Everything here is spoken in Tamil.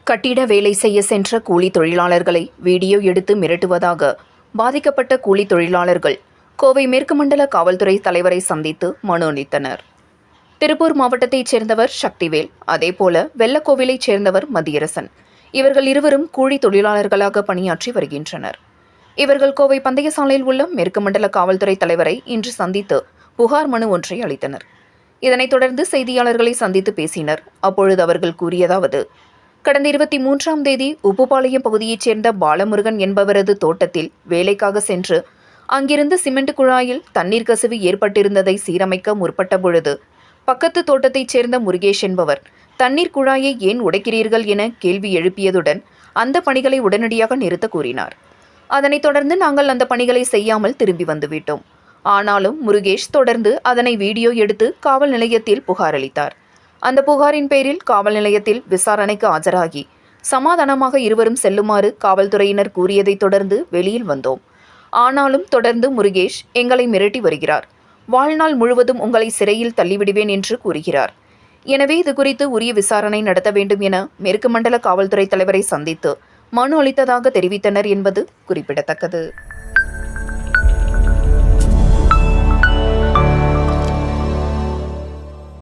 கட்டிட வேலை செய்ய சென்ற கூலி தொழிலாளர்களை வீடியோ எடுத்து மிரட்டுவதாக பாதிக்கப்பட்ட கூலி தொழிலாளர்கள் கோவை மேற்கு மண்டல காவல்துறை தலைவரை சந்தித்து மனு அளித்தனர். திருப்பூர் மாவட்டத்தைச் சேர்ந்தவர் சக்திவேல், அதேபோல வெள்ளக்கோவிலைச் சேர்ந்தவர் மதியரசன். இவர்கள் இருவரும் கூலி தொழிலாளர்களாக பணியாற்றி வருகின்றனர். இவர்கள் கோவை பந்தய சாலையில் உள்ள மேற்கு மண்டல காவல்துறை தலைவரை இன்று சந்தித்து புகார் மனு ஒன்றை அளித்தனர். இதனைத் தொடர்ந்து செய்தியாளர்களை சந்தித்து பேசினர். அப்பொழுது அவர்கள் கூறியதாவது: கடந்த 23ஆம் தேதி உப்புப்பாளையம் பகுதியைச் சேர்ந்த பாலமுருகன் என்பவரது தோட்டத்தில் வேலைக்காக சென்று அங்கிருந்து சிமெண்ட் குழாயில் தண்ணீர் கசிவு ஏற்பட்டிருந்ததை சீரமைக்க முற்பட்ட பொழுது பக்கத்து தோட்டத்தைச் சேர்ந்த முருகேஷ் என்பவர் தண்ணீர் குழாயை ஏன் உடைக்கிறீர்கள் என கேள்வி எழுப்பியதுடன் அந்த பணிகளை உடனடியாக நிறுத்த கூறினார். அதனைத் தொடர்ந்து நாங்கள் அந்த பணிகளை செய்யாமல் திரும்பி வந்துவிட்டோம். ஆனாலும் முருகேஷ் தொடர்ந்து அதனை வீடியோ எடுத்து காவல் நிலையத்தில் புகார் அளித்தார். அந்த புகாரின் பேரில் காவல் நிலையத்தில் விசாரணைக்கு ஆஜராகி சமாதானமாக இருவரும் செல்லுமாறு காவல்துறையினர் கூறியதைத் தொடர்ந்து வெளியில் வந்தோம். ஆனாலும் தொடர்ந்து முருகேஷ் எங்களை மிரட்டி வருகிறார். வாழ்நாள் முழுவதும் உங்களை சிறையில் தள்ளிவிடுவேன் என்று கூறுகிறார். எனவே இது குறித்து உரிய விசாரணை நடத்த வேண்டும் என மேற்கு மண்டல காவல்துறை தலைவரை சந்தித்து மனு அளித்ததாக தெரிவித்தனர் என்பது குறிப்பிடத்தக்கது.